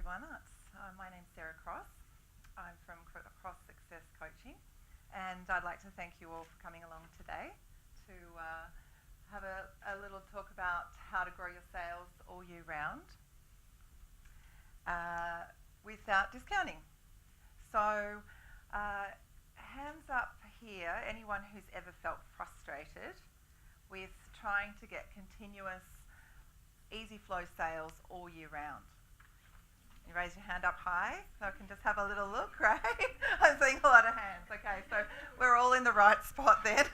everyone. My name's Sarah Cross. I'm from Cross Success Coaching, and I'd like to thank you all for coming along today to have a little talk about how to grow your sales all year round without discounting. So, hands up here, anyone who's ever felt frustrated with trying to get continuous easy flow sales all year round. You raise your hand up high so I can just have a little look, right? I'm seeing a lot of hands. Okay, so we're all in the right spot then.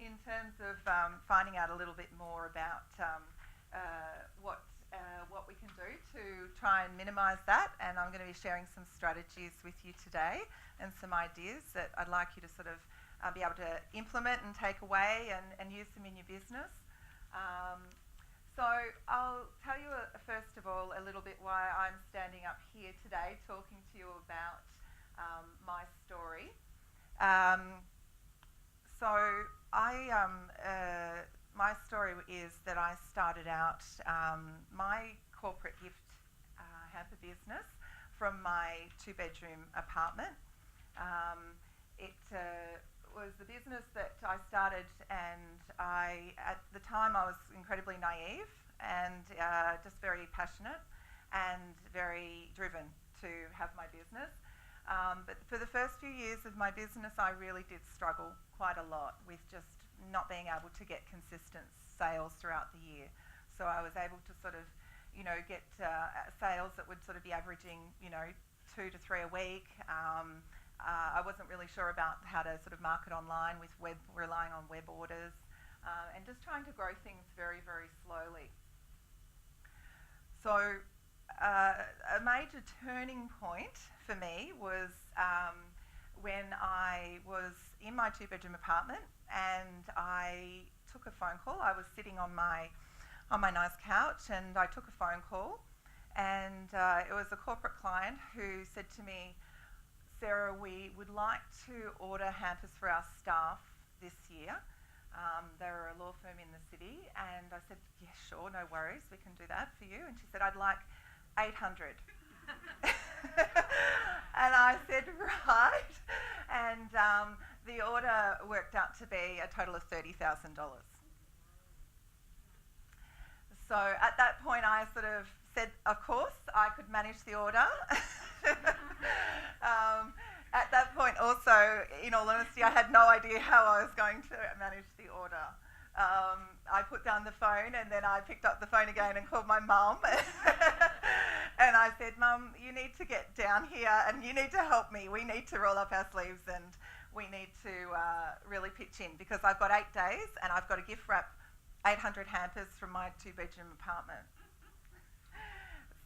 In terms of finding out a little bit more about what we can do to try and minimise that, and I'm going to be sharing some strategies with you today and some ideas that I'd like you to sort of be able to implement and take away and use them in your business. So I'll tell you first of all a little bit why I'm standing up here today talking to you about my story. My story is that I started out my corporate gift hamper business from my two-bedroom apartment. It was the business that I started, and at the time I was incredibly naive and just very passionate and very driven to have my business. But for the first few years of my business, I really did struggle quite a lot with just not being able to get consistent sales throughout the year. So I was able to sort of, get sales that would sort of be averaging, 2 to 3 a week. I wasn't really sure about how to sort of market online with relying on web orders, and just trying to grow things very, very slowly. So a major turning point for me was when I was in my two-bedroom apartment and I took a phone call. I was sitting on my nice couch and I took a phone call, and it was a corporate client who said to me, "Sarah, we would like to order hampers for our staff this year." They were a law firm in the city, and I said, "Yeah, sure, no worries, we can do that for you." And she said, "I'd like 800. And I said, "Right." And the order worked out to be a total of $30,000. So at that point I sort of said, of course, I could manage the order. At that point also, in all honesty, I had no idea how I was going to manage the order. I put down the phone and then I picked up the phone again and called my mum. And I said, "Mum, you need to get down here and you need to help me. We need to roll up our sleeves and we need to really pitch in, because I've got 8 days and I've got to gift wrap 800 hampers from my two-bedroom apartment."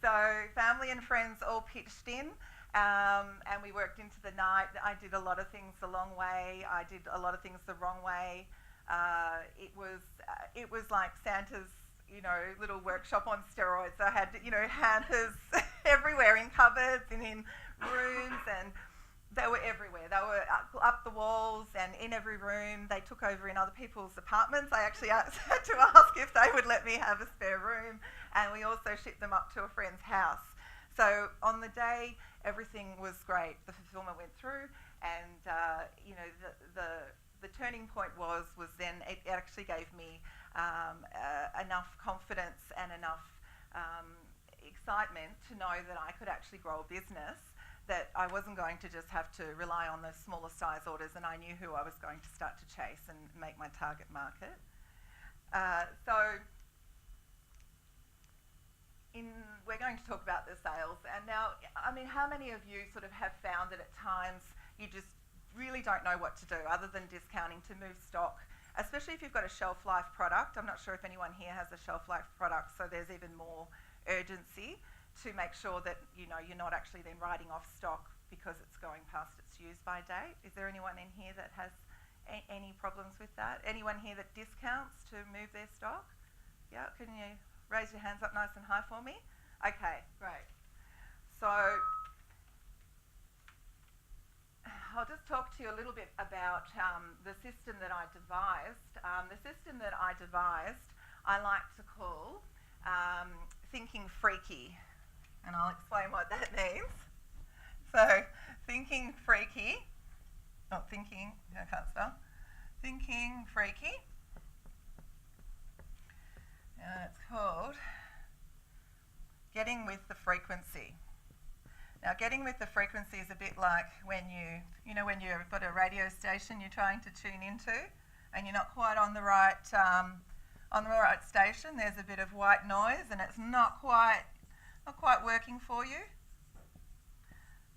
So family and friends all pitched in. And we worked into the night. I did a lot of things the long way. I did a lot of things the wrong way. It was like Santa's, little workshop on steroids. I had, hampers everywhere, in cupboards and in rooms, and they were everywhere. They were up the walls and in every room. They took over in other people's apartments. I actually had to ask if they would let me have a spare room, and we also shipped them up to a friend's house. So on the day, everything was great. The fulfillment went through, and the turning point was then it actually gave me enough confidence and enough excitement to know that I could actually grow a business, that I wasn't going to just have to rely on the smaller size orders, and I knew who I was going to start to chase and make my target market. We're going to talk about the sales, and now, how many of you sort of have found that at times you just really don't know what to do other than discounting to move stock, especially if you've got a shelf life product? I'm not sure if anyone here has a shelf life product, so there's even more urgency to make sure that you're not actually then writing off stock because it's going past its use by date. Is there anyone in here that has any problems with that? Anyone here that discounts to move their stock? Yeah, can you raise your hands up nice and high for me? Okay, great. So I'll just talk to you a little bit about the system that I devised. The system that I devised I like to call thinking freaky. And I'll explain what that means. So, thinking freaky, not thinking, I can't spell, thinking freaky. It's called getting with the frequency. Now, getting with the frequency is a bit like when when you've got a radio station you're trying to tune into, and you're not quite on the right station. There's a bit of white noise, and it's not quite working for you.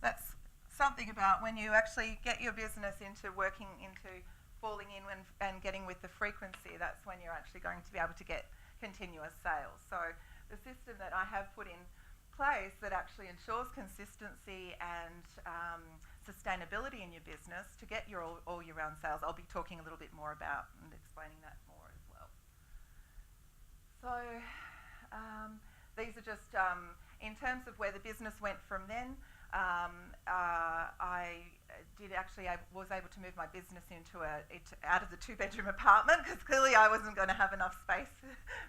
That's something about when you actually get your business into falling in and getting with the frequency. That's when you're actually going to be able to get continuous sales. So the system that I have put in place that actually ensures consistency and sustainability in your business to get your all year round sales, I'll be talking a little bit more about and explaining that more as well. So these are just in terms of where the business went from then. I was able to move my business out of the 2-bedroom apartment, because clearly I wasn't going to have enough space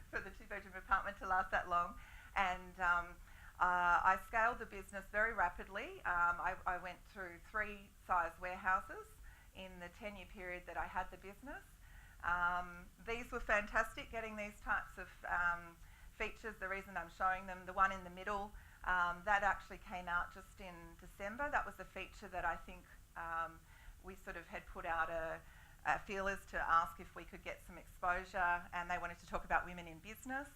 for the 2-bedroom apartment to last that long. And I scaled the business very rapidly. I went through 3 size warehouses in the 10-year period that I had the business. These were fantastic, getting these types of features. The reason I'm showing them, the one in the middle, that actually came out just in December. That was a feature that I think we sort of had put out a feelers to ask if we could get some exposure, and they wanted to talk about women in business.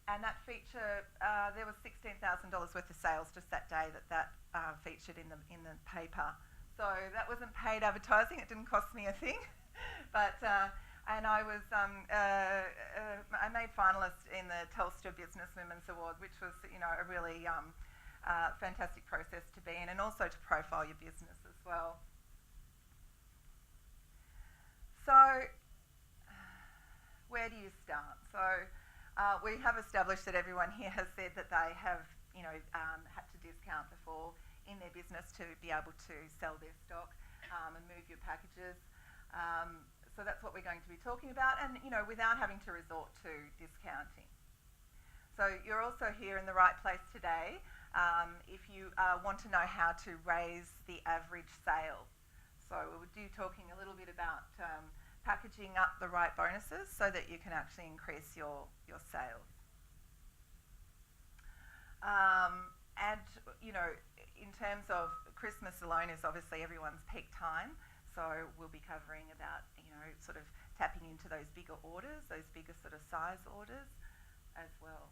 And that feature, there was $16,000 worth of sales just that day that featured in the paper. So that wasn't paid advertising. It didn't cost me a thing, but. And I was, I made finalist in the Telstra Business Women's Award, which was, a really fantastic process to be in, and also to profile your business as well. So, where do you start? So, we have established that everyone here has said that they have, had to discount before in their business to be able to sell their stock and move your packages. So that's what we're going to be talking about, and without having to resort to discounting. So you're also here in the right place today if you want to know how to raise the average sale. So we'll be talking a little bit about packaging up the right bonuses so that you can actually increase your sales. And in terms of Christmas alone is obviously everyone's peak time. So we'll be covering about, sort of tapping into those bigger orders, those bigger sort of size orders as well.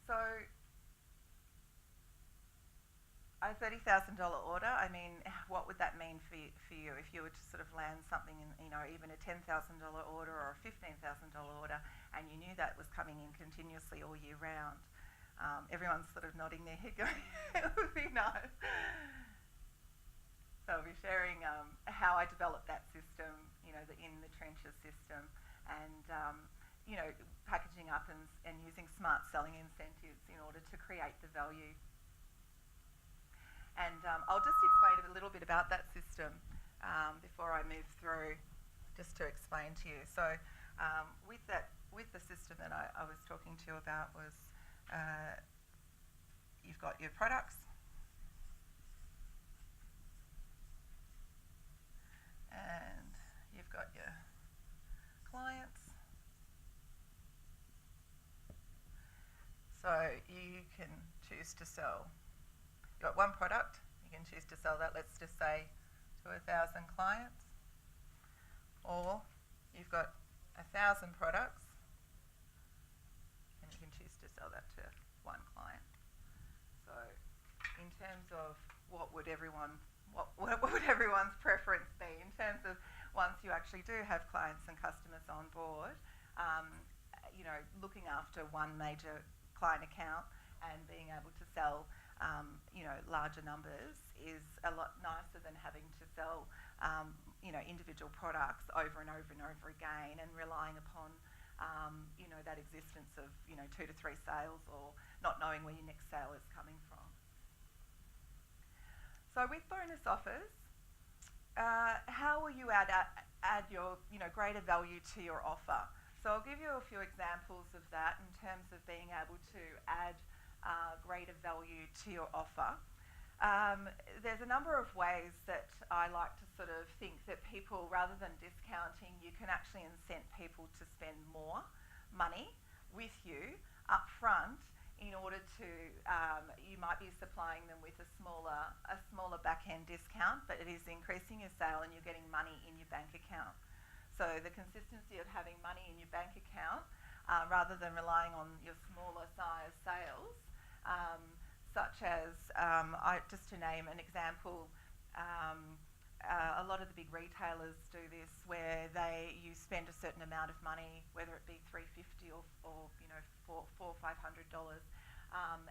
So a $30,000 order, I mean, what would that mean for you if you were to sort of land something in, even a $10,000 order or a $15,000 order, and you knew that was coming in continuously all year round? Everyone's sort of nodding their head going, it would be nice. So I'll be sharing how I developed that system, the in the trenches system, and packaging up and using smart selling incentives in order to create the value. And I'll just explain a little bit about that system before I move through, just to explain to you. So with the system that I was talking to you about was you've got your products. And you've got your clients. So you can choose to sell. You've got one product, you can choose to sell that, let's just say, to 1,000 clients. Or you've got 1,000 products, and you can choose to sell that to one client. So in terms of what would everyone's preference be in terms of once you actually do have clients and customers on board, looking after one major client account and being able to sell larger numbers is a lot nicer than having to sell individual products over and over and over again, and relying upon that existence of 2 to 3 sales, or not knowing where your next sale is coming from. So with bonus offers, how will you add your greater value to your offer? So I'll give you a few examples of that in terms of being able to add greater value to your offer. There's a number of ways that I like to sort of think that people, rather than discounting, you can actually incent people to spend more money with you up front in order to, you might be supplying them with a smaller back-end discount, but it is increasing your sale and you're getting money in your bank account. So the consistency of having money in your bank account, rather than relying on your smaller size sales, such as, just to name an example, a lot of the big retailers do this where you spend a certain amount of money, whether it be $350 or $400 or $500,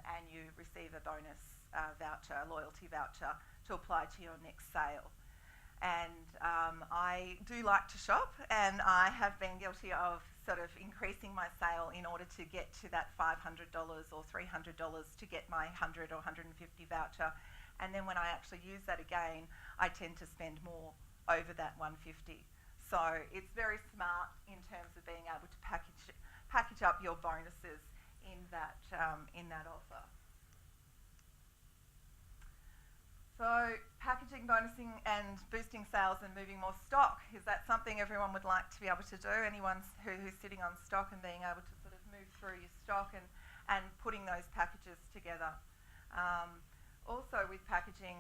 and you receive a bonus voucher, a loyalty voucher to apply to your next sale. And I do like to shop, and I have been guilty of sort of increasing my sale in order to get to that $500 or $300 to get my $100 or $150 voucher. And then when I actually use that again, I tend to spend more over that $150. So it's very smart in terms of being able to package up your bonuses in that offer. So packaging, bonusing and boosting sales and moving more stock, is that something everyone would like to be able to do? Anyone who's sitting on stock and being able to sort of move through your stock and putting those packages together. Also with packaging,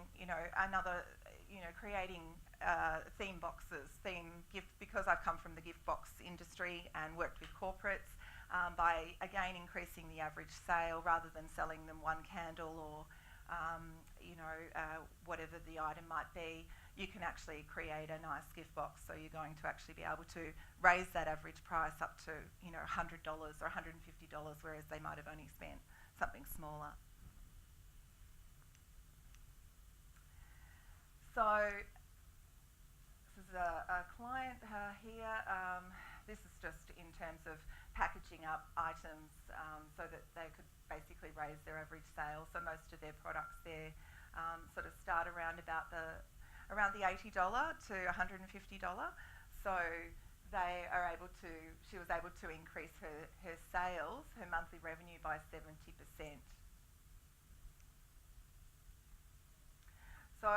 creating theme boxes, because I've come from the gift box industry and worked with corporates, by again increasing the average sale rather than selling them one candle or whatever the item might be, you can actually create a nice gift box. So you're going to actually be able to raise that average price up to $100 or $150, whereas they might have only spent something smaller. So this is a client here. This is just in terms of packaging up items so that they could basically raise their average sale. So most of their products there sort of start around the $80 to $150. So she was able to increase her sales, her monthly revenue by 70%. So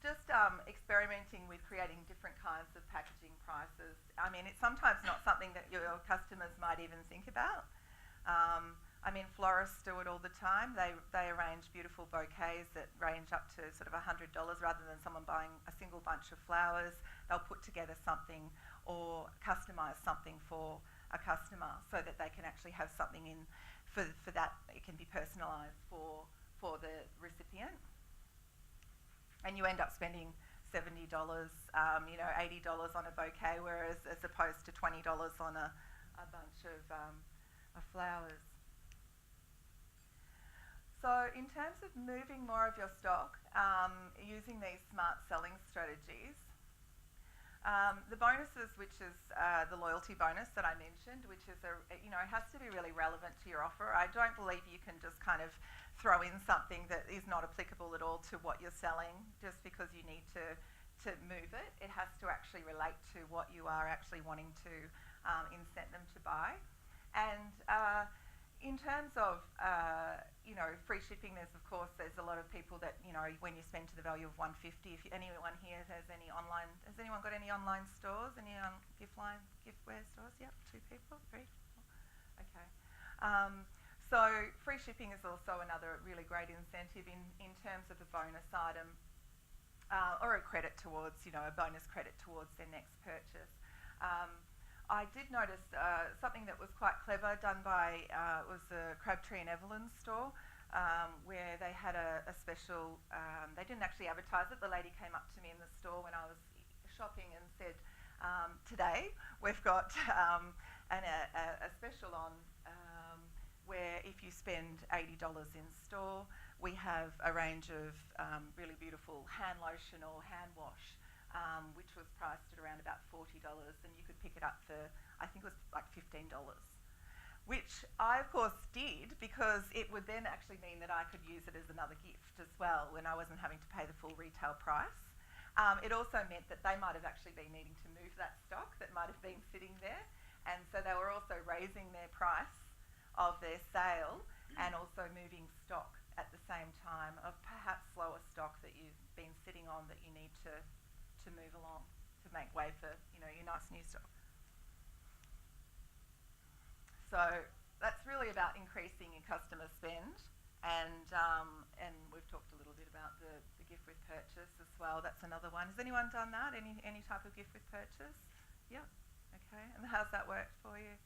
just experimenting with creating different kinds of packaging prices. I mean, it's sometimes not something that your customers might even think about. Florists do it all the time. They arrange beautiful bouquets that range up to sort of $100 rather than someone buying a single bunch of flowers. They'll put together something or customise something for a customer so that they can actually have something in for that. It can be personalised for the recipient. And you end up spending $70, $80 on a bouquet, whereas as opposed to $20 on a bunch of flowers. So in terms of moving more of your stock, using these smart selling strategies, the bonuses, which is the loyalty bonus that I mentioned, which is has to be really relevant to your offer. I don't believe you can just kind of throw in something that is not applicable at all to what you're selling just because you need to move it. It has to actually relate to what you are actually wanting to incent them to buy. And in terms of free shipping, there's a lot of people that when you spend to the value of $150. If anyone here has anyone got any online stores? Any giftware stores? Yep, 2 people, 3. Okay. So free shipping is also another really great incentive in terms of a bonus item or a credit towards a bonus credit towards their next purchase. I did notice something that was quite clever done by, it was the Crabtree and Evelyn store, where they had a special, they didn't actually advertise it. The lady came up to me in the store when I was shopping and said, today we've got a special on where if you spend $80 in store, we have a range of really beautiful hand lotion or hand wash, which was priced at around about $40, and you could pick it up for, I think it was like $15, which I of course did because it would then actually mean that I could use it as another gift as well when I wasn't having to pay the full retail price. It also meant that they might have actually been needing to move that stock that might have been sitting there, And so they were also raising their price of their sale and also moving stock at the same time of perhaps slower stock that you've been sitting on that you need to move along to make way for, you know, your nice new stock. So that's really about increasing your customer spend, and we've talked a little bit about the gift with purchase as well. That's another one. Has anyone done that? Any type of gift with purchase? Yeah. Okay. And how's that worked for you?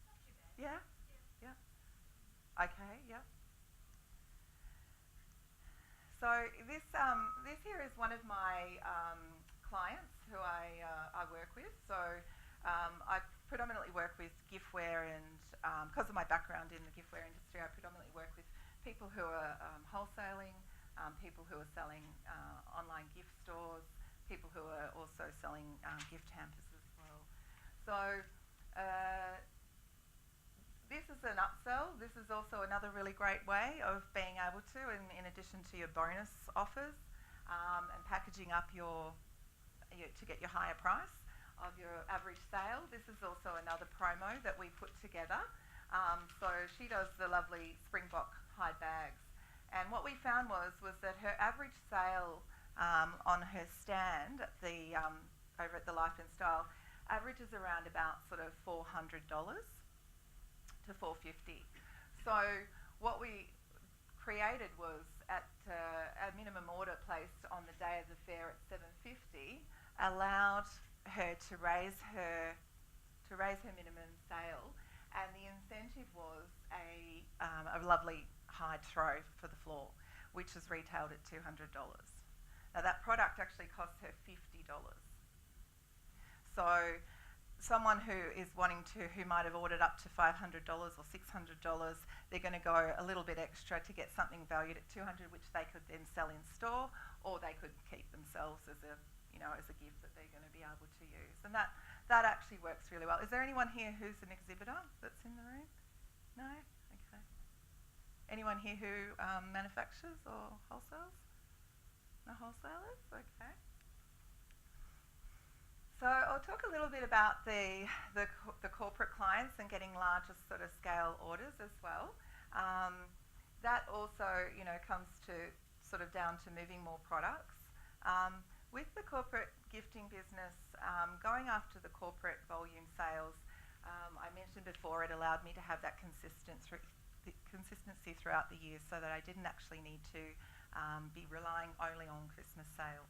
Not too bad. Yeah. Yeah. Yeah. Okay. Yeah. So this here is one of my clients who I work with. So I predominantly work with giftware, and because of my background in the giftware industry, I predominantly work with people who are wholesaling, people who are selling online gift stores, people who are also selling gift hampers as well. So this is an upsell. This is also another really great way of being able to, in addition to your bonus offers and packaging up to get your higher price of your average sale. This is also another promo that we put together. So she does the lovely Springbok hide bags. And what we found was that her average sale on her stand at the over at the Life and Style averages around about sort of $400 to $450. So what we created was at a minimum order placed on the day of the fair at $750 allowed her to raise her minimum sale, and the incentive was a lovely hide throw for the floor, which was retailed at $200. Now that product actually cost her $50. So someone who might have ordered up to $500 or $600, they're going to go a little bit extra to get something valued at $200, which they could then sell in store, or they could keep themselves as a gift that they're going to be able to use. And that actually works really well. Is there anyone here who's an exhibitor that's in the room? No? Okay. Anyone here who manufactures or wholesales? No wholesalers? Okay. So I'll talk a little bit about the corporate clients and getting larger sort of scale orders as well. That also, comes to sort of down to moving more products. With the corporate gifting business, going after the corporate volume sales, I mentioned before, it allowed me to have that consistency throughout the year, so that I didn't actually need to be relying only on Christmas sales.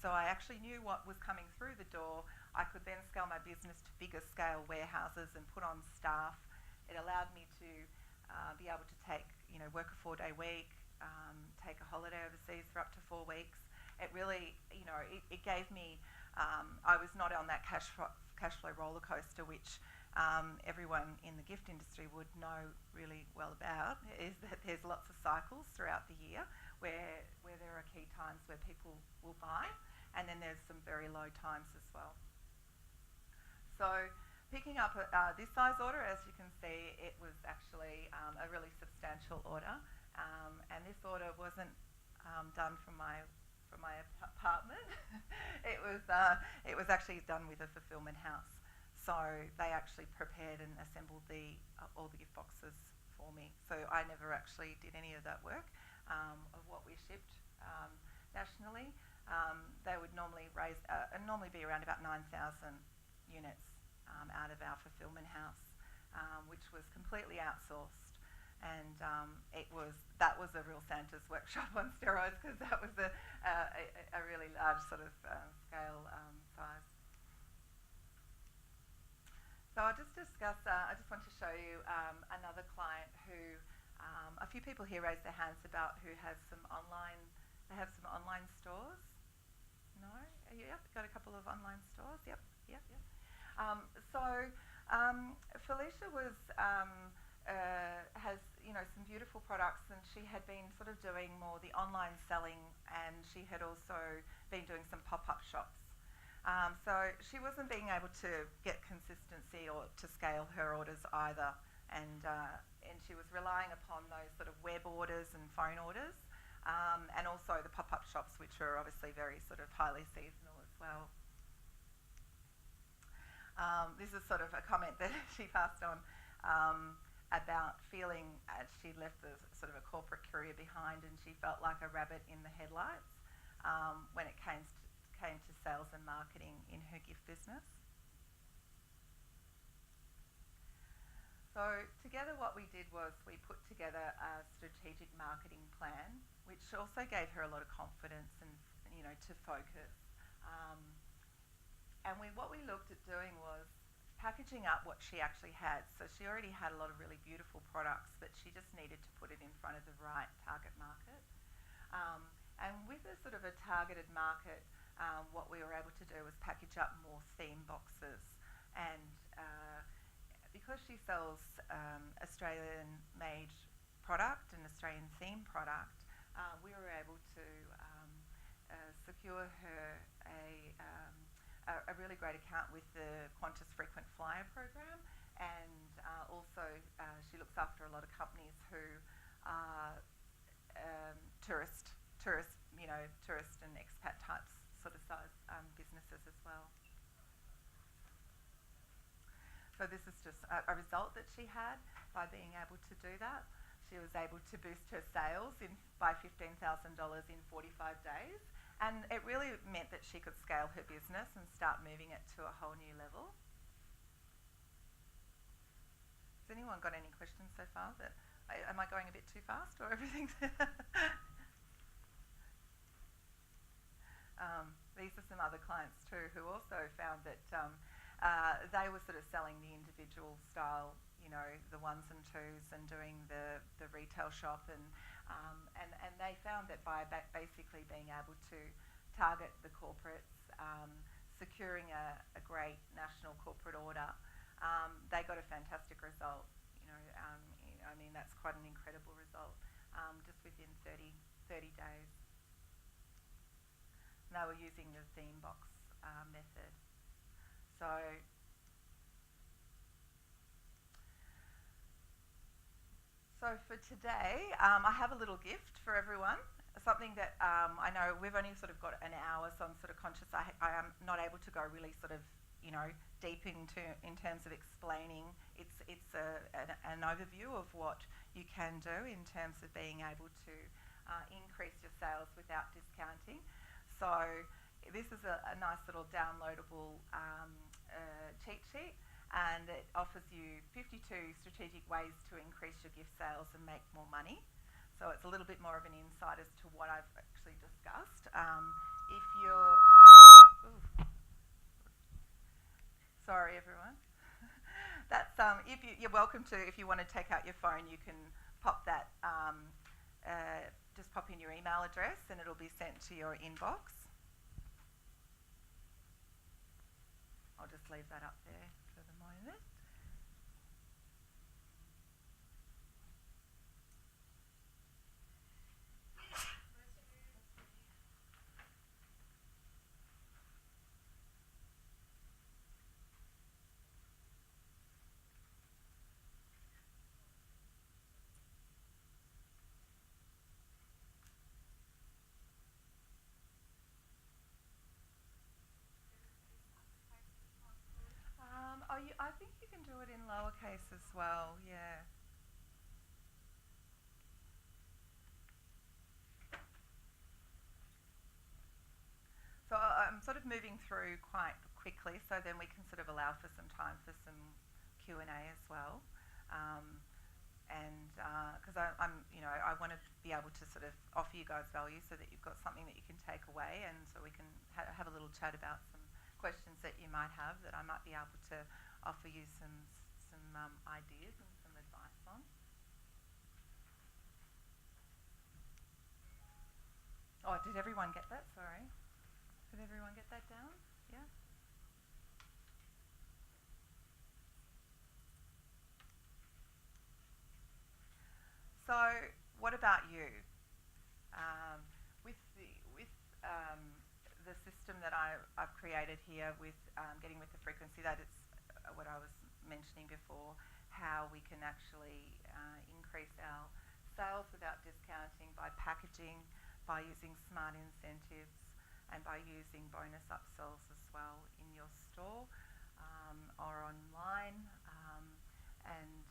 So I actually knew what was coming through the door. I could then scale my business to bigger scale warehouses and put on staff. It allowed me to be able to work a 4-day week, take a holiday overseas for up to 4 weeks. It really, it gave me, I was not on that cash flow roller coaster, which everyone in the gift industry would know really well about, is that there's lots of cycles throughout the year where there are key times where people will buy, and then there's some very low times as well. So picking up this size order, as you can see, it was actually a really substantial order, and this order wasn't done from my apartment. It was actually done with a fulfillment house. So they actually prepared and assembled all the gift boxes for me. So I never actually did any of that work of what we shipped nationally. They would normally be around about 9,000 units out of our fulfillment house, which was completely outsourced. And that was a real Santa's workshop on steroids, because that was a really large sort of scale size. So I'll just discuss. I just want to show you another client who a few people here raised their hands about who has some online. They have some online stores. No? Yep. Got a couple of online stores. Yep. So Felicia has some beautiful products, and she had been sort of doing more the online selling, and she had also been doing some pop-up shops. So she wasn't being able to get consistency or to scale her orders either, and she was relying upon those sort of web orders and phone orders, and also the pop-up shops, which are obviously very sort of highly seasonal as well. This is sort of a comment that she passed on about feeling she'd left the sort of a corporate career behind, and she felt like a rabbit in the headlights when it came to sales and marketing in her gift business. So together what we did was we put together a strategic marketing plan, which also gave her a lot of confidence and, you know, to focus. And what we looked at doing was packaging up what she actually had. So she already had a lot of really beautiful products, but she just needed to put it in front of the right target market. And with a sort of a targeted market, what we were able to do was package up more theme boxes. And because she sells Australian-made product and Australian-themed product, we were able to secure her a really great account with the Qantas Frequent Flyer program, and also she looks after a lot of companies who are tourist and expat types sort of size businesses as well. So this is just a result that she had by being able to do that. She was able to boost her sales by $15,000 in 45 days. And it really meant that she could scale her business and start moving it to a whole new level. Has anyone got any questions so far? Am I going a bit too fast or everything's... These are some other clients too who also found that they were sort of selling the individual style, you know, the ones and twos, and doing the retail shop, and they found that by basically being able to target the corporates, securing a great national corporate order, they got a fantastic result. I mean, that's quite an incredible result, just within 30 days. And they were using the theme box method. So for today, I have a little gift for everyone, something that I know we've only sort of got an hour, so I'm sort of conscious I am not able to go really sort of, you know, deep in terms of explaining. It's an overview of what you can do in terms of being able to increase your sales without discounting. So this is a nice little downloadable cheat sheet, and it offers you 52 strategic ways to increase your gift sales and make more money. So it's a little bit more of an insight as to what I've actually discussed. If you're... Ooh. Sorry, everyone. That's you're welcome to, if you want to take out your phone, you can pop that, just pop in your email address and it'll be sent to your inbox. I'll just leave that up there for the moment. I think you can do it in lowercase as well, yeah. So I'm sort of moving through quite quickly, so then we can sort of allow for some time for some Q&A as well. Because I want to be able to sort of offer you guys value so that you've got something that you can take away, and so we can have a little chat about some questions that you might have that I might be able to offer you some ideas and some advice on. Oh, did everyone get that? Sorry. Did everyone get that down? Yeah? So, what about you? With the system that I've created here with getting with the frequency, that it's what I was mentioning before, how we can actually increase our sales without discounting by packaging, by using smart incentives, and by using bonus upsells as well in your store. or online, and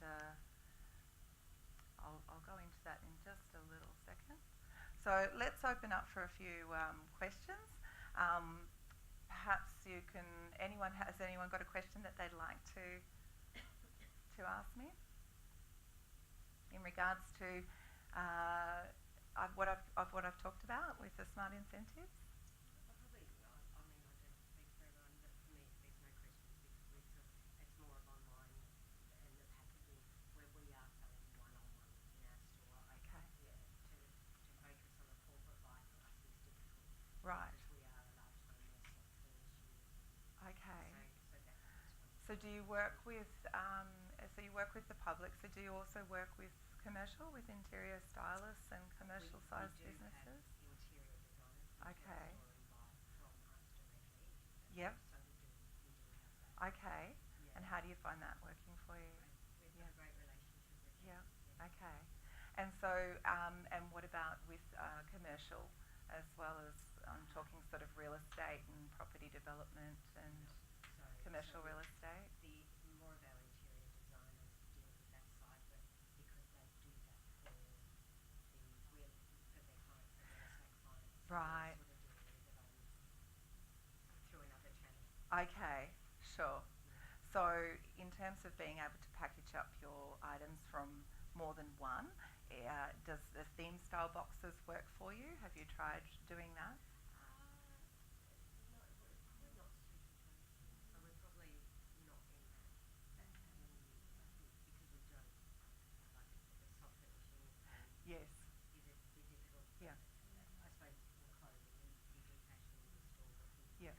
I'll go into that in just a little second. So let's open up for a few questions. Perhaps you can. Has anyone got a question that they'd like to ask me in regards to what I've talked about with the smart incentives? Right. Okay. So do you work with the public? So do you also work with commercial, with interior stylists and commercial sized businesses? Okay. Yep. Okay. And how do you find that working for you? Yeah. Okay. And so, and what about with commercial, as well as I'm talking sort of real estate and property development and commercial real estate? Right. Okay. Sure. So, in terms of being able to package up your items from more than one, does the theme style boxes work for you? Have you tried doing that? Yes. Yeah. Yeah.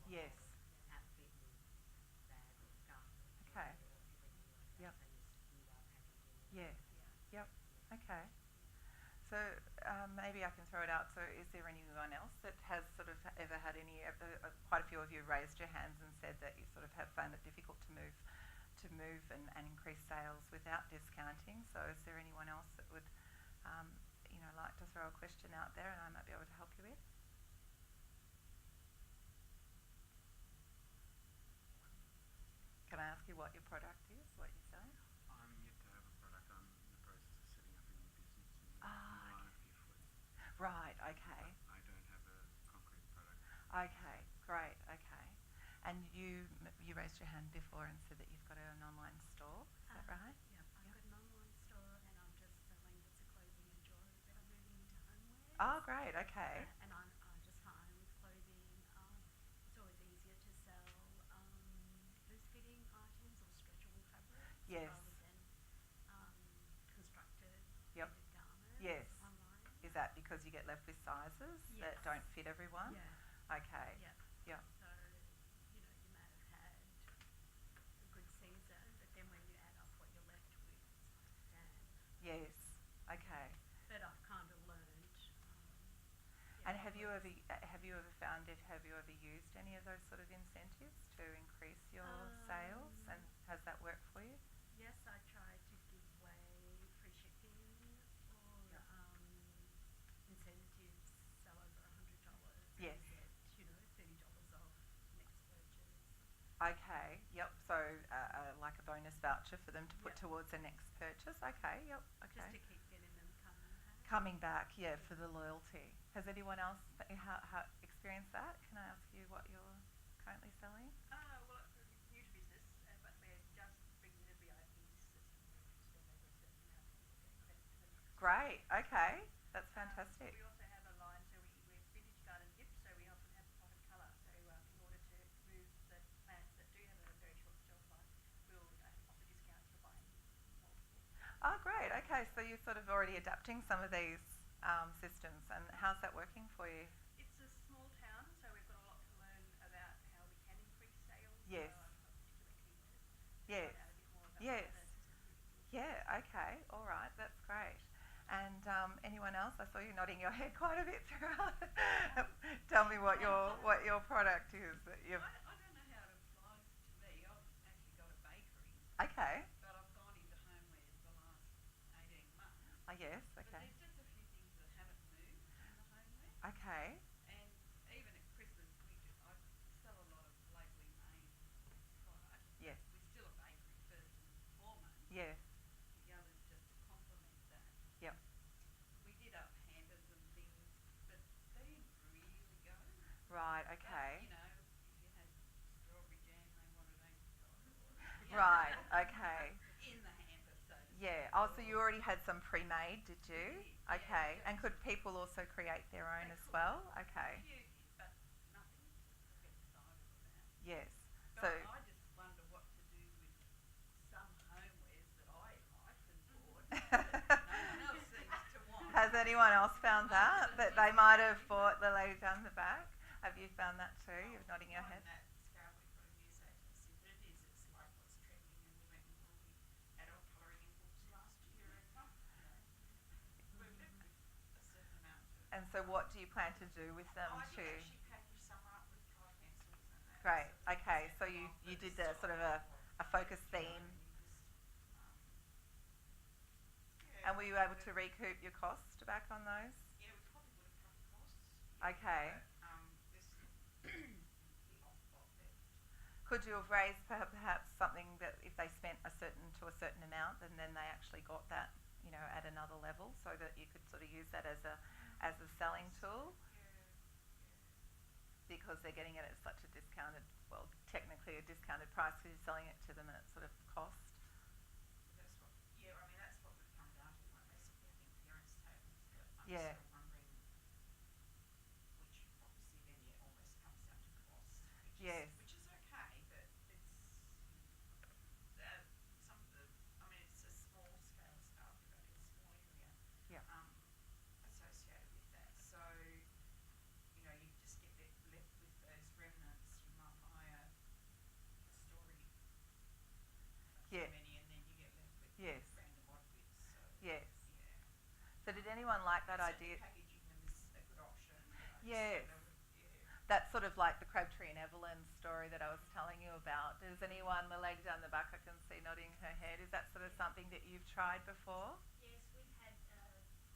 Yes. Okay. Yep. Yes. Yep. Okay. So maybe I can throw it out. So is there anyone else that has sort of ever had quite a few of you raised your hands and said that you sort of have found it difficult to move and increase sales without discounting? So is there anyone else that would, like to throw a question out there and I might be able to help you with? Can I ask you what your product is, what you're selling? I'm yet to have a product. I'm in the process of setting up a new business in the Ah, line of giftware. right, okay. But I don't have a concrete product. Okay, great, okay. And you raised your hand before and said that you've got an online store, is that right? Yeah, I've got an online store and I'm just selling bits of clothing and jewellery, but I'm moving into homewares. Oh, great, okay. And I'm just fine with clothing. It's always easier to sell loose-fitting items or stretchable fabrics Yes. rather than constructed Yep. fitted garments Yes. online. Is that because you get left with sizes that Yes. don't fit everyone? Yeah. Okay. Yeah. Yeah. So, you may have had a good season, but then when you add up what you're left with, it's like, damn. Yes. Okay. But I've kind of learned. And have you ever used any of those sort of incentives to increase your sales? And has that worked for you? Yes, I tried to give away free shipping or incentives sell over $100. Yes. And get, $30 off next purchase. Okay. Yep. So like a bonus voucher for them to put Yep. towards their next purchase. Okay. Yep. Okay. Just to keep getting them coming back. Coming back, yeah, for the loyalty. Has anyone else experienced that? Can I ask you what you're currently selling? Well, new to business, but we're just bringing the VIP system where if you spend over a certain amount, you'll get credit for the next. Great. Okay. That's fantastic. We also have a line, so we're vintage garden gifts, so we often have potted colour. So in order to move the plants that do have a very short shelf life, we'll offer discounts for buying multiple. Oh, great. Okay. So you're sort of already adapting some of these systems, and how's that working for you? It's a small town, so we've got a lot to learn about how we can increase sales. Yes. I'm particularly keen to Yes. find out a bit more about Yes. what other systems we can use. Yeah. Okay. All right. That's great. And anyone else? I saw you nodding your head quite a bit throughout. Tell me what your product is that you've. I don't know how it applies to me. I've actually got a bakery, Okay. but I've gone into homewares the last 18 months. Oh yes. But Okay. there's just a few things that haven't moved in the homeware. Okay. And even at Christmas, I sell a lot of label Okay. But, if you had strawberry jam, they wanted apricot or Right. Okay. in the hamper, so to speak. Yeah. Oh, so you already had some pre-made, did you? We did, yeah, Okay. just- And could people also create their own They as could. well? A Okay. few did, but nothing to get excited about. Yes. But So I just wonder what to do with some homewares that I liked and bought that no one else seems to want. has anyone else found that they might have bought the lady down the back? Have you found that too? You're nodding your head. On that scale, we've got a news agency, but it is, it's like what's trending, and we went and bought all the adult colouring in books last year, and we've left with a certain amount of. And so, what do you plan to do with them I too? did actually package some up with colour pencils and that. Great. sort of Okay. set So them you off, you but did it's the still sort of lot a focus theme. and you just, And were you able to recoup your cost back on those? yeah, we probably would have covered costs. Okay. But, there's still the off lot left. Could you have raised perhaps something that if they spent a certain amount, and then they actually got that, at another level, so that you could sort of use that as a selling tool, because they're getting it at such a discounted, well, technically a discounted price because you're selling it to them at sort of cost. That's what, I mean, that's what we've come down to, like basically having clearance tables, but I'm Yeah. still wondering, which obviously then almost comes down to cost, Yes. which is okay, but it's, some of the, I mean, it's a small scale stuff, we've only a small area, Yeah. associated with that, so, you just get left with those remnants. You might buy a story, Yeah. too many, and then you get left with Yes. random odd bits, so. Yes. Yeah. So did anyone like that Certainly idea? packaging them is a good option. Yes. Yeah. That's sort of like the Crabtree and Evelyn story that I was telling you about. Does anyone, the lady down the back, I can see nodding her head, is that sort of something that you've tried before? Yes, we've had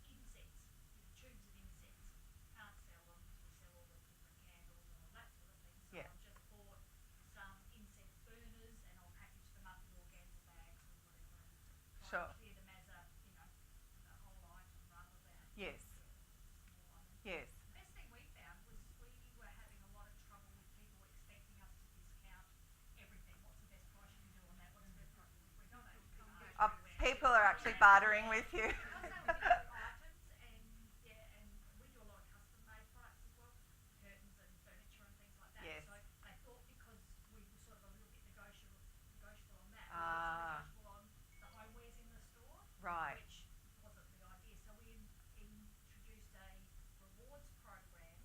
incense, tubes of incense. Can't sell them because we sell all the different candles and all that sort of thing. So Yeah. I've just bought some incense burners and I'll package them up in organza bags or whatever and try Sure. and clear them as a, a whole item rather than Yes. small item. Yes. The best thing we found was we were having a lot of trouble with people expecting us to discount everything. What's the best price you can do on that? What's the best price? We're not actually People are actually bartering with you. because they were different items, and we do a lot of custom made products as well, curtains and furniture and things like that. Yes. So they thought because we were sort of a little bit negotiable on that, we Ah. were negotiable on the homewares in the store, Right. which wasn't the idea. So we introduced a rewards program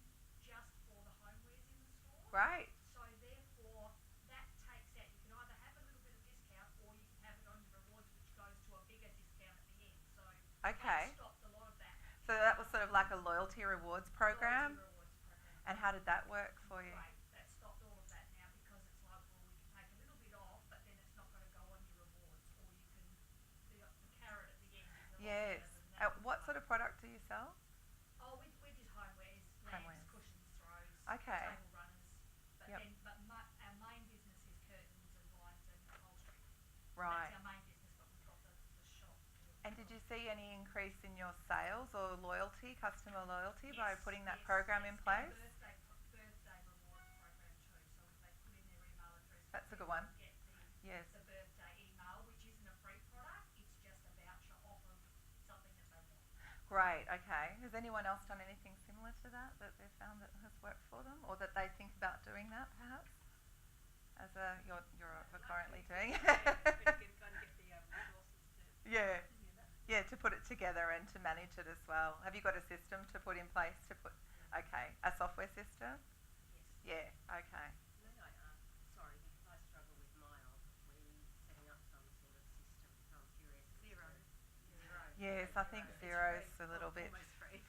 just for the homewares in the store. Great. So therefore, that takes out, you can either have a little bit of discount or you can have it on your rewards, which goes to a bigger discount at the end. So Okay. that stopped a lot of that. So that was sort of like a loyalty rewards program. Loyalty rewards program. And how did that work for you? Great. That stopped all of that now because it's like, well, we can take a little bit off, but then it's not going to go on your rewards, or you can the carrot at the end is a lot Yes. better than that. What sort of product do you sell? Oh, we did homewares, Homewares. lamps, cushions, throws, Okay. table runners. But Yep. our main business is curtains and blinds and upholstery. Right. That's our main business, but we've got the shop too. And did you see any increase in your sales or loyalty, customer loyalty, by Yes, putting that yes, program in yes, place? and birthday rewards program too. So if they put in their email address, That's a good people one. get Yes. the birthday email, which isn't a free product. It's just a voucher off of something that they want. Great. Okay. Has anyone else done anything similar to that they've found that has worked for them, or that they think about doing that perhaps? As you're currently doing. Got to get the resources to Yeah. do that. Yeah, to put it together and to manage it as well. Have you got a system to put in place to put? Okay, a software system. Yes. Yeah. Okay. May I ask, sorry, because I struggle with mine, setting up some sort of system, so I'm curious. Zero. Zero. Yes, I think It's Zero's free, a little bit almost free.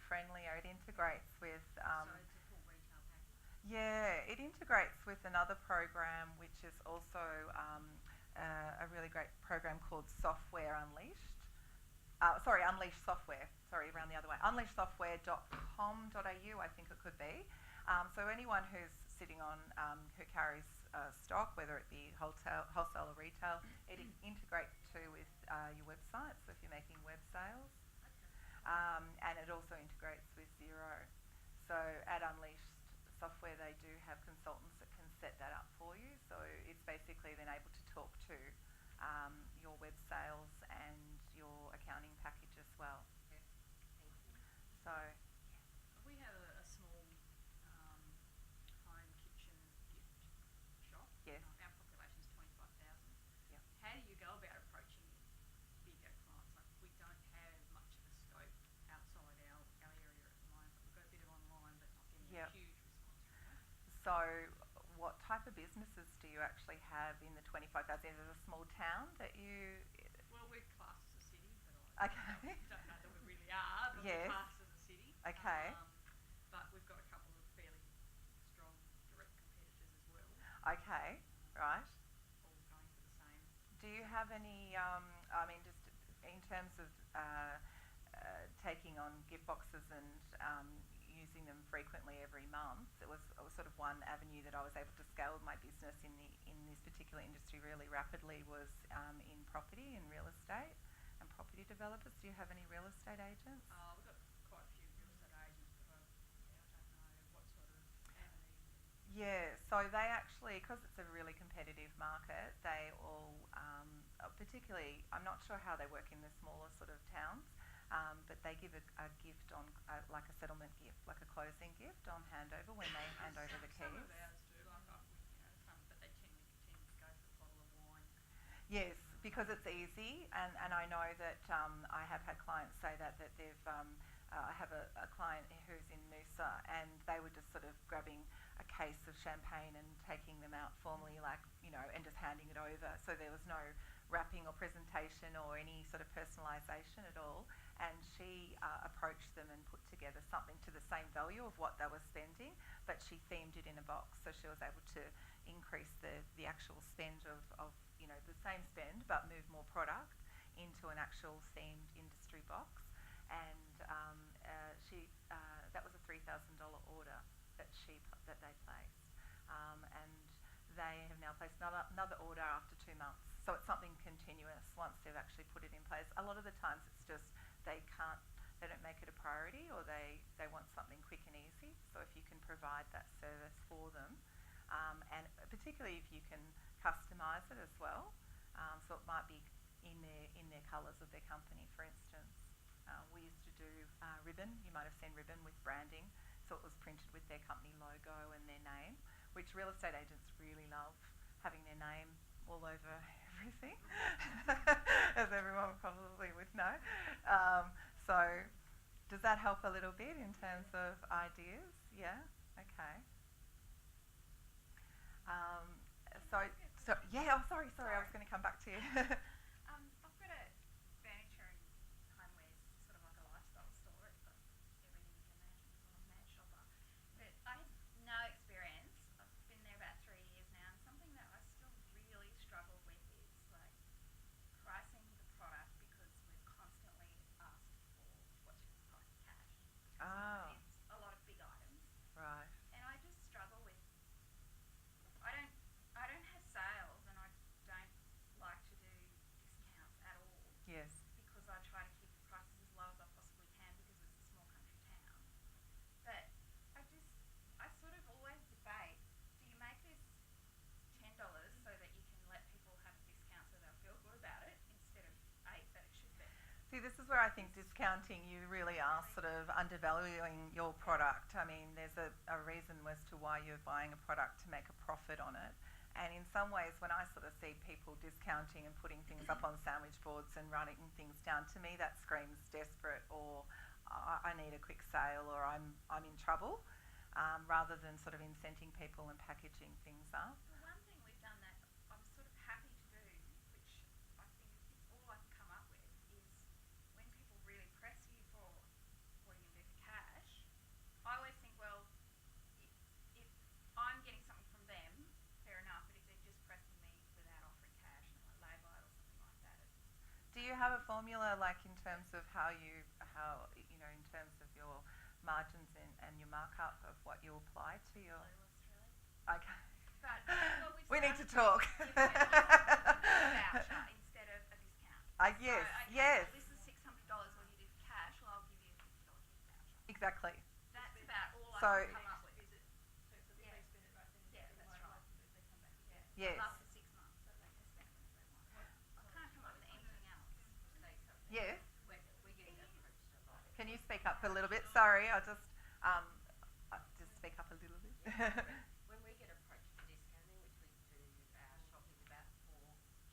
friendlier. It integrates with. So it's a full retail package. Yeah, it integrates with another program which is also a really great program called Software Unleashed. Unleash Software. Sorry, around the other way. unleashsoftware.com.au, I think it could be. So anyone who's sitting on, who carries stock, whether it be wholesale or retail, it integrates too with your website. So if you're making web sales, and it also integrates with Xero. So at software, they do have consultants that can set that up for you. So it's basically then able to talk to your web sales and your accounting package as well. Perfect. Thank you. So We have a small home kitchen gift shop. yes, Our population is 25,000. yeah, How do you go about approaching bigger clients? Like, we don't have much of a scope outside our area at the moment. We've got a bit of online, but not getting Yep. a huge response from that. So what type of businesses do you actually have in the 25,000? Is it a small town that you? Well, we're classed as a city, but I Okay. don't know that we really are, but Yes. we're classed as a city. Okay. But we've got a couple of fairly strong direct competitors as well. Okay, right. All going for the same. Do you have any, I mean, just in terms of taking on gift boxes and using them frequently every month, it was sort of one avenue that I was able to scale my business in this particular industry really rapidly was in property and real estate and property developers. Do you have any real estate agents? We've got quite a few real estate agents, but I don't know what sort of avenue. Yeah, so they actually, because it's a really competitive market, they all, particularly, I'm not sure how they work in the smaller sort of towns, but they give a gift on, like a settlement gift, like a closing gift on handover when they hand over the Some keys. of ours do, like some, but they tend to go for a bottle of wine. Yes, because it's easy, and I know that I have had clients say that they've. I have a client who's in Noosa, and they were just sort of grabbing a case of champagne and taking them out formally, like, you know, and just handing it over. So there was no wrapping or presentation or any sort of personalisation at all. And she approached them and put together something to the same value of what they were spending, but she themed it in a box, so she was able to increase the actual spend of you know, the same spend but move more product into an actual themed industry box. And that was a $3,000 order that they placed, and they have now placed another order after 2 months. So it's something continuous once they've actually put it in place. A lot of the times it's just they don't make it a priority, or they want something quick and easy. So if you can provide that service for them, and particularly if you can customise it as well, so it might be in their colours of their company, for instance. We used to do ribbon. You might have seen ribbon with branding, so it was printed with their company logo and their name, which real estate agents really love, having their name all over everything, as everyone probably would know. So does that help a little bit in terms of ideas? Yeah? Okay. Yeah, oh, sorry, I was going to come back to you. I've got a furniture and homewares, sort of like a lifestyle store. It's got everything you can imagine because I'm a mad shopper. But I have no experience. I've been there about 3 years now, and something that I still really struggle with is like pricing the product, because we're constantly asked for what's your price of cash. Oh. It's a lot of big items. Right. And I just struggle with. I don't have sales, and I don't like to do discounts at all. Yes. Because I try to keep the prices as low as I possibly can, because it's a small country town. But I sort of always debate: do you make this $10 so that you can let people have a discount so they'll feel good about it, instead of $8 that it should be? See, this is where I think discounting, you really are sort of undervaluing your product. I mean, there's a reason as to why you're buying a product, to make a profit on it. And in some ways, when I sort of see people discounting and putting things up on sandwich boards and running things down, to me that screams desperate, or I need a quick sale, or I'm in trouble, rather than sort of incenting people and packaging things up. The one thing we've done that I'm sort of happy to do, which I think is all I can come up with, is when people really press you for what are you going to do for cash, I always think, well, if I'm getting something from them, fair enough, but if they're just pressing me without offering cash, and like lay-by or something like that, Do you have a formula, like in terms of how you know, in terms of your margins and your markup of what you apply to your? Okay. But what We need to started talk. with is a voucher instead of a discount. Yes, So, okay, yes. well, this is $600. What do you do for cash? Well, I'll give you a $50 gift voucher. Exactly. That's about all So- I can come up with. Visit to sorry, just speak up a little bit. When we get approached for discounting, which we do our shopping about 4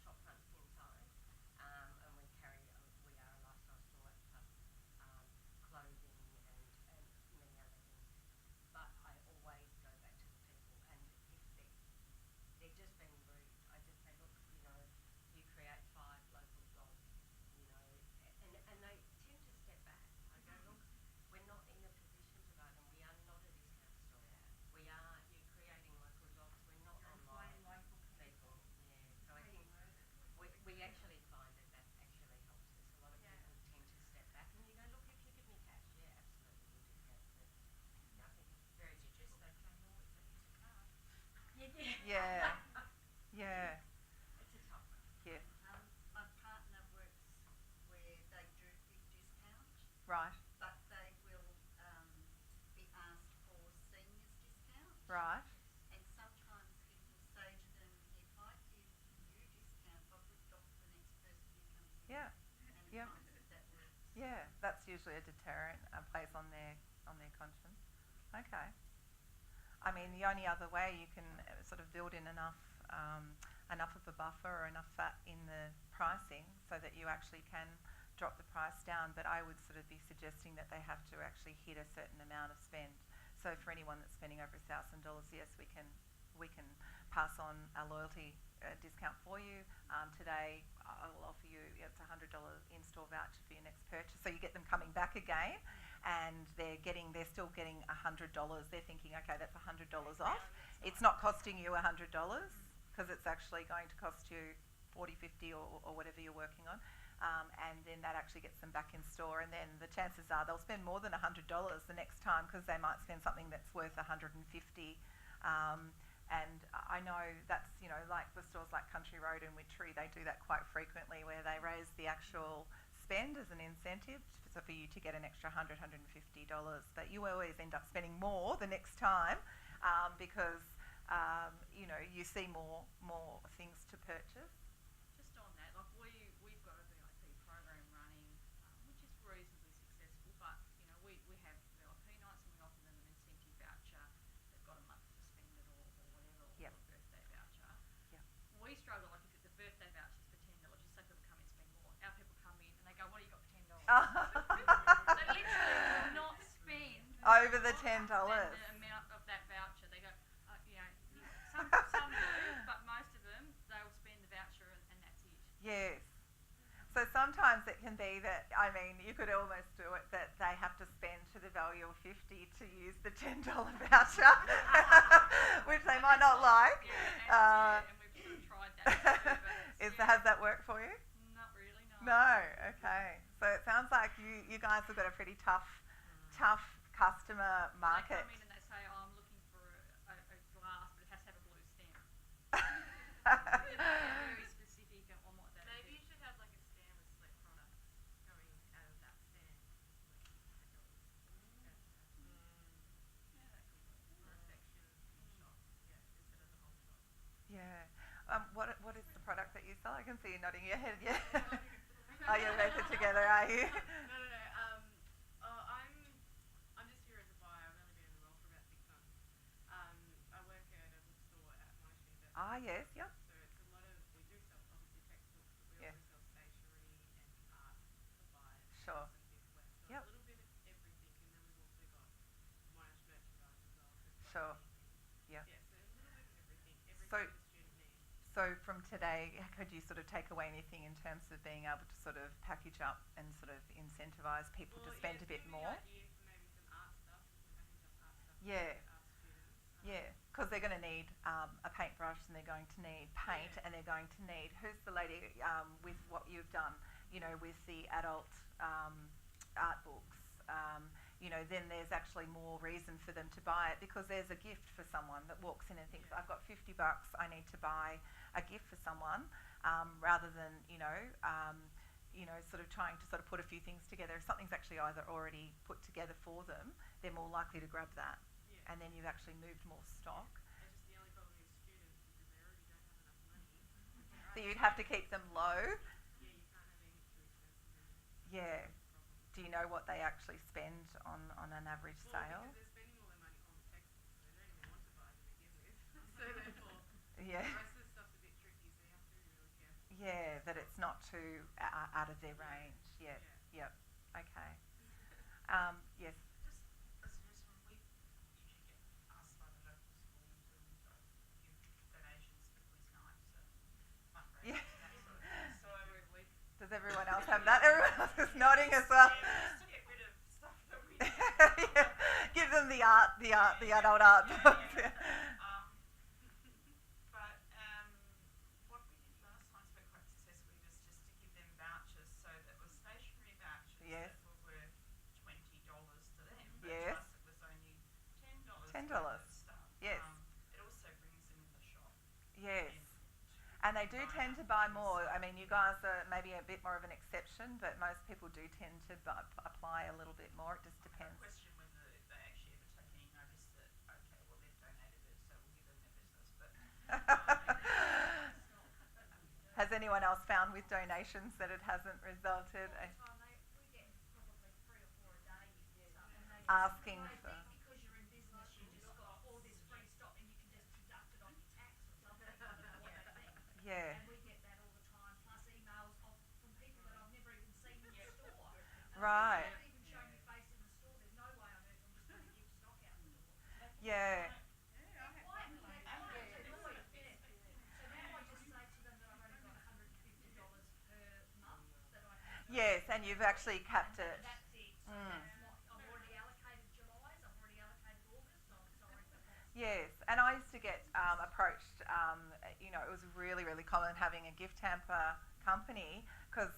shop fronts inside, and we we are a lifestyle store plus clothing and many other things. But I always go back to the people, and if they're just being rude, I just say, look, you create 5 local jobs, and they tend to step back. I go, look, we're not in a position to buy them. We are not a discount store. We are, you're creating local jobs. We're not online people. Yeah. So I think we actually find that actually helps us. A lot of people tend to step back and you go, look, if you give me cash, yeah, absolutely, we'll discount it. I think it's very Suggest they pay more if they use a card. Yeah. Yeah. It's a tough one. Yes. My partner works where they do give discount, Right. but they will be asked for seniors discount. Right. And sometimes he will say to them, if I give you discount, I've ripped off the next person who comes in. Yeah. And Yeah. finds that works. Yeah. That's usually a deterrent, plays on their conscience. Okay. I mean, the only other way you can sort of build in enough of a buffer or enough fat in the pricing so that you actually can drop the price down. But I would sort of be suggesting that they have to actually hit a certain amount of spend. So for anyone that's spending over $1,000, yes, we can pass on a loyalty discount for you. Today, I will offer you it's a $100 in-store voucher for your next purchase. So you get them coming back again, and they're still getting $100. They're thinking, okay, that's $100 off. It's not costing you $100 because it's actually going to cost you $40, $50 or whatever you're working on. And then that actually gets them back in store, and then the chances are they'll spend more than $100 the next time because they might spend something that's worth $150. And I know that's, like the stores like Country Road and Witchery, they do that quite frequently where they raise the actual spend as an incentive so for you to get an extra $100, $150. But you always end up spending more the next time because, you see more things to purchase. Just on that, like we've got a VIP program running, which is reasonably successful, but we have VIP nights and we offer them an incentive voucher. They've got a month to spend it or whatever, or Yep. a birthday voucher. Yep. We struggle, like if the birthday voucher's for $10, just say people come in and spend more. Our people come in and they go, what do you got for $10? They literally will not spend Over the more $10. than the amount of that voucher. They go, some do, but most of them, they'll spend the voucher and that's it. Yes. So sometimes it can be that, you could almost do it that they have to spend to the value of $50 to use the $10 voucher, which they might not like. Yeah, and we've sort of tried that too, but Has that worked for you? Not really, no. No. Okay. So it sounds like you guys have got a pretty tough customer market. They come in and they say, oh, I'm looking for a glass, but it has to have a blue stem. They're very specific on what that Maybe is. you should have like a stand with select products going out of that stand. Yeah, that could work. Or a section in the shop, instead of the whole shop. Yeah. What is the product that you sell? I can see you nodding your head. Yeah. Oh, you're both it together, are you? No. I'm just here as a buyer. I've only been in the role for about 6 months. I work at a bookstore at Monash University. Ah, yes. Yep. So it's a lot of, we do sell obviously textbooks, but we Yeah. also sell stationery and art supplies, Sure. and giftware. So Yep. a little bit of everything, and then we've also got Monash merchandise as well. So it's Sure. like Yep. yeah, so a little bit of everything. So- Everything the student needs. So from today, could you sort of take away anything in terms of being able to sort of package up and sort of incentivise people to spend a bit more? Idea for maybe some art stuff. We can package up art stuff for Yeah. art students. Yeah, because they're going to need a paintbrush and they're going to need paint and they're going to need, who's the lady with what you've done, with the adult art books, then there's actually more reason for them to buy it because there's a gift for someone that walks in and thinks, I've got $50, I need to buy a gift for someone, rather than, sort of trying to sort of put a few things together. If something's actually either already put together for them, they're more likely to grab that. Yeah. And then you've actually moved more stock. And just the only problem is students because they already don't have enough money. So you'd have to keep them low. Yeah, you can't have anything too expensive. Yeah. Do Do you know what they actually spend on an average Well, sale? because they're spending all their money on the textbooks, so they don't even want to buy to begin with. So therefore, Yeah. the rest of the stuff's a bit tricky, so you have to be really careful. Yeah, that it's not too out of their range. Yep. Yeah. Yep. Okay. Yes. Just a suggestion, we usually get asked by the local schools when we go give donations for quiz nights and fundraisers Yeah. and that sort of thing. So Absolutely. Does everyone else have that? Everyone else is nodding as well. yeah, just to get rid of stuff that we do. Yeah. Give them the adult art books. Yeah. But what we did last time, it's been quite successfully, was just to give them vouchers, so that was stationery vouchers Yes. that were worth $20 to them. But Yes. to us it was only $10. $10. worth of stuff. Yes. It also brings them in the shop. Yes. in And they do buy tend to up buy things. more. I mean, you guys are maybe a bit more of an exception, but most people do tend to apply a little bit more. It just I depends. question whether they actually ever take any notice that, okay, well they've donated it, so we'll give them their business. But Has anyone else found with donations that it hasn't resulted? All the time we get probably 3 or 4 a day stuff, and they Asking they for- think because you're in business you just got all this free stock and you can just deduct it off your tax or something. I don't know what they think. Yeah. And we get that all the time, plus emails off from people that I've never even seen in the store. Right. They haven't even shown your face in the store. There's no way on earth I'm just going to give stock out the door. Yeah. They're quiet, they're annoyed, yeah. So now I just say to them that I've only got $150 per month that I can. Yes, and you've actually capped it. That's it. So that's not, I've already allocated July's, I've already allocated August, so I'm sorry, but that's. Yes, and I used to get approached. It was really, really common having a gift hamper company because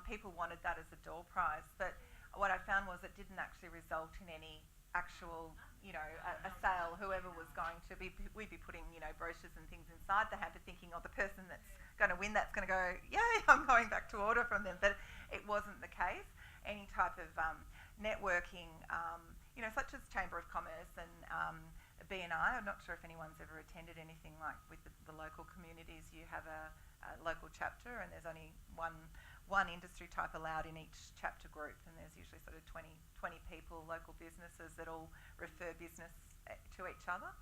people wanted that as a door prize. But what I found was it didn't actually result in any actual, a sale. Whoever was going to be, we'd be putting, brochures and things inside the hamper, thinking, oh, the person that's going to win that's going to go, yay, I'm going back to order from them. But it wasn't the case. Any type of networking, such as Chamber of Commerce and B&I. I'm not sure if anyone's ever attended anything like with the local communities. You have a local chapter, and there's only one industry type allowed in each chapter group, and there's usually sort of 20 people, local businesses that all refer business to each other.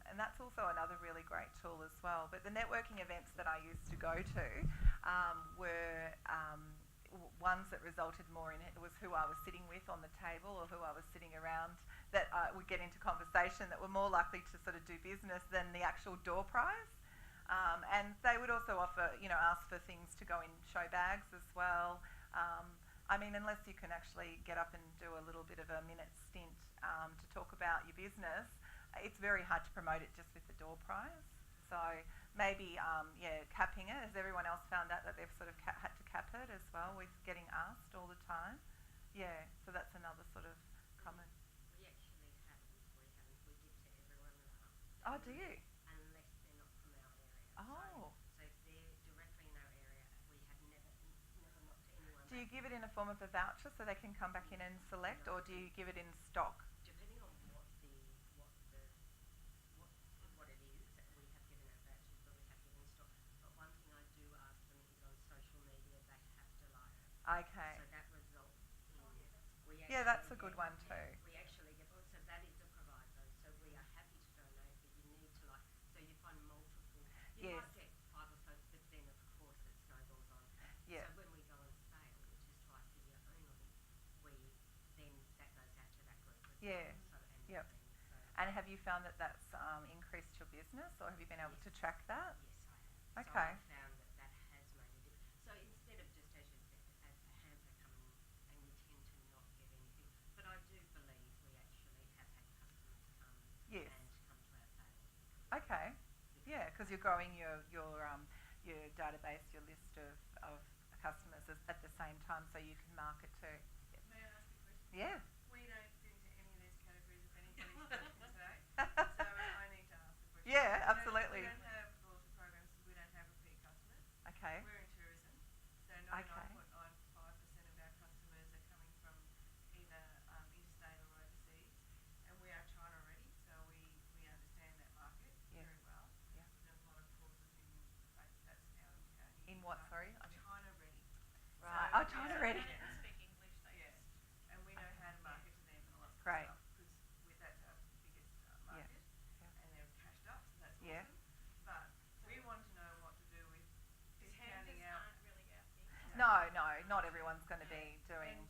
And that's also another really great tool as well. But the networking events that I used to go to were ones that resulted more in it was who I was sitting with on the table or who I was sitting around that would get into conversation that were more likely to sort of do business than the actual door prize. And they would also offer, ask for things to go in show bags as well. Unless you can actually get up and do a little bit of a minute stint to talk about your business, it's very hard to promote it just with the door prize. So maybe, capping it. Has everyone else found out that they've sort of had to cap it as well with getting asked all the time? Yeah, so that's another sort of common. We actually haven't. We give to everyone that asks. Oh, do you? Unless they're not from our area. Oh. So if they're directly in our area, we have never not to anyone. Do you give it in a form of a voucher so they can come back in and select, or do you give it in stock? Depending on what it is, we have given out vouchers, but we have given stock. But one thing I do ask them is on social media, they have to like it. Okay. So that results in. Yeah, that's a good one too. We actually get, so that is a proviso. So we are happy to donate, but you need to like, so you find multiple. You Yes. might get 5 or so, but then of course it snowballs on. Yeah. So when we go on sale, which is twice a year only, then that goes out to that group as Yeah. well. So, and Yep. then, so And have you found that that's increased your business, or have you been able to track that? yes, I have. Okay. So I found that has made a difference. So instead of just as you said, as a hamper coming, and you tend to not get anything. But I do believe we actually have had customers come Yes. and come to our sales because Okay. Yeah, because you're growing your database, your list of customers at the same time, so you can market too. Yes. May I ask a question? Yeah. We don't fit into any of these categories if anybody's spoken today, so I need to ask the question. Yeah, absolutely. We don't have loyalty programs, we don't have repeat customers. Okay. We're in tourism, so Okay. 99.95% of our customers are coming from either interstate or overseas, and we are China ready, so we understand that market Yeah. very well. Yeah. There's a lot of courses that's our new In what? market. Sorry. China ready. Right. So, Oh, China ready. yeah. Speak English, they Yeah. just not everyone's going to be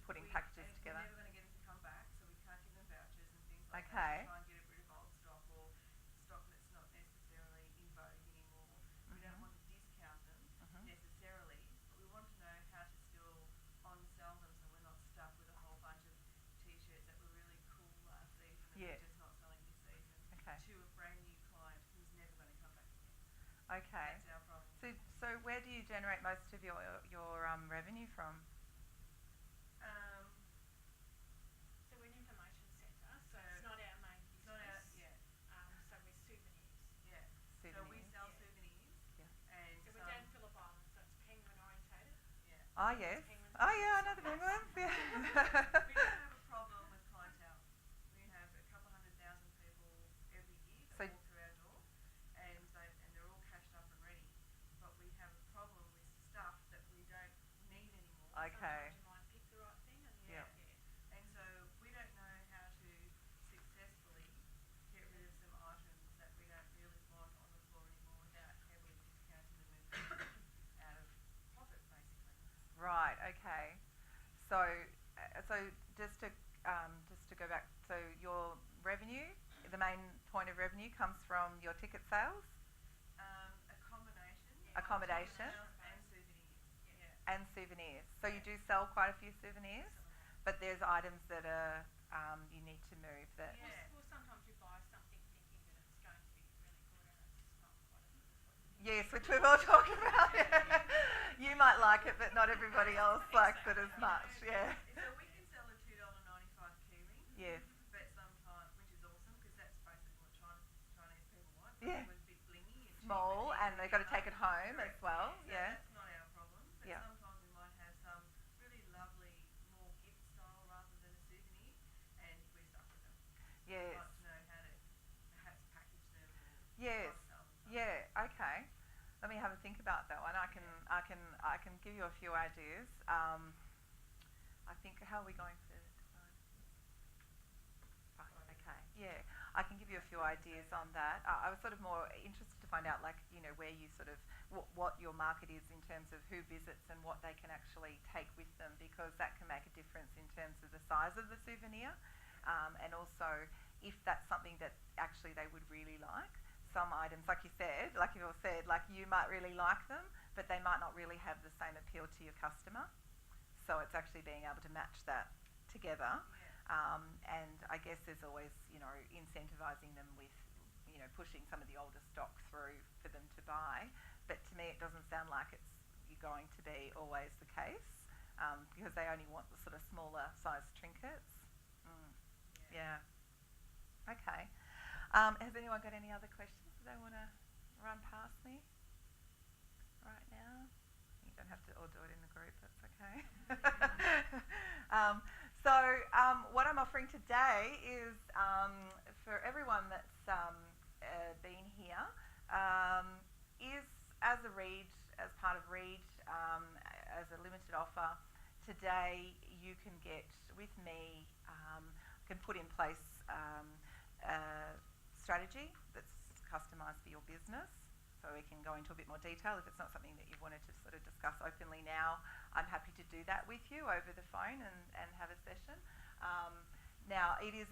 putting packages and together. we're never going to get them to come back, so we can't give them vouchers and things like Okay. that to try and get rid of old stock or stock that's not necessarily in vogue anymore. We don't want to discount them necessarily, but we want to know how to still on-sell them so we're not stuck with a whole bunch of T-shirts that were really cool last season and Yes. we're just not selling this season Okay. to a brand new client who's never going to come back again. Okay. That's our problem. So where do you generate most of your revenue from? So we're an information centre, so it's not our main business. It's not our, So we're souvenirs. yeah. So we Souvenirs. sell Yeah. souvenirs Yeah. and So we're down Phillip Island, so it's penguin orientated. yeah. Oh yes. Penguins. Oh yeah, I know the penguins. We Yeah. don't have a problem with clientele. We have a couple 100,000 people every year that So- walk through our door, and they're all cashed up and ready. But we have a problem with stuff that we don't need anymore. Okay. Sometimes you might pick the right thing and Yeah. And so we don't know how to successfully get rid of some items that we don't really want on the floor anymore without heavily discounting them and out of profit, basically. Right. Okay. So just to go back, so your revenue, the main point of revenue comes from your ticket sales A combination. Yeah. Accommodation. Sales and souvenirs. Yeah. and souvenirs. So you do sell quite a few souvenirs, but there's items that are you need to move that. Yeah. Well, sometimes you buy something thinking that it's going to be really good and it's not quite as good as what you think. Yes, which we've all talked about. You might like it, but not everybody else likes it as much. Yeah. So we can sell a $2.95 keyring. Yes. But sometimes, which is awesome because that's basically what Chinese people want. Yeah. Something with a bit blingy and Small, cheap and they've got to take it home as well. So Yeah. that's not our problem. But Yeah. sometimes we might have some really lovely, more gift style rather than a souvenir, and we're stuck with them. Yes. We'd like to know how to perhaps package them or Yes. cross-sell them. Yeah. Okay. Let me have a think about that one. I can give you a few ideas. I think, how are we going for time? Right. Okay. Yeah. I can give you a few ideas on that. I was sort of more interested to find out, like, you know, where you sort of what your market is in terms of who visits and what they can actually take with them, because that can make a difference in terms of the size of the souvenir, and also if that's something that actually they would really like. Some items, like you said, like you all said, like you might really like them, but they might not really have the same appeal to your customer. So it's actually being able to match that together. And I guess there's always, you know, incentivising them with, you know, pushing some of the older stock through for them to buy. But to me, it doesn't sound like it's going to be always the case, because they only want the sort of smaller size trinkets. Yeah. Okay. Has anyone got any other questions that they want to run past me right now? You don't have to all do it in the group, that's okay. What I'm offering today is for everyone that's been here, is as part of Read, as a limited offer, today you can get with me, can put in place a strategy that's customised for your business. So we can go into a bit more detail. If it's not something that you wanted to sort of discuss openly now, I'm happy to do that with you over the phone and have a session. Now it is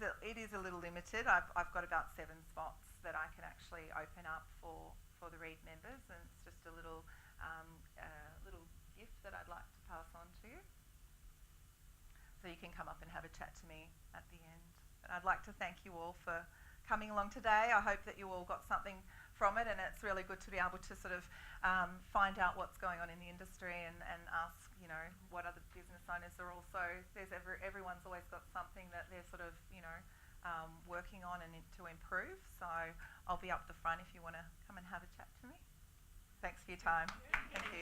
a little limited. I've got about 7 spots that I can actually open up for the Read members, and it's just a little little gift that I'd like to pass on to you. So you can come up and have a chat to me at the end. And I'd like to thank you all for coming along today. I hope that you all got something from it, and it's really good to be able to sort of find out what's going on in the industry and ask, you know, what other business owners are also, everyone's always got something that they're sort of, you know, working on and to improve. So I'll be up the front if you want to come and have a chat to me. Thanks for your time. Thank you.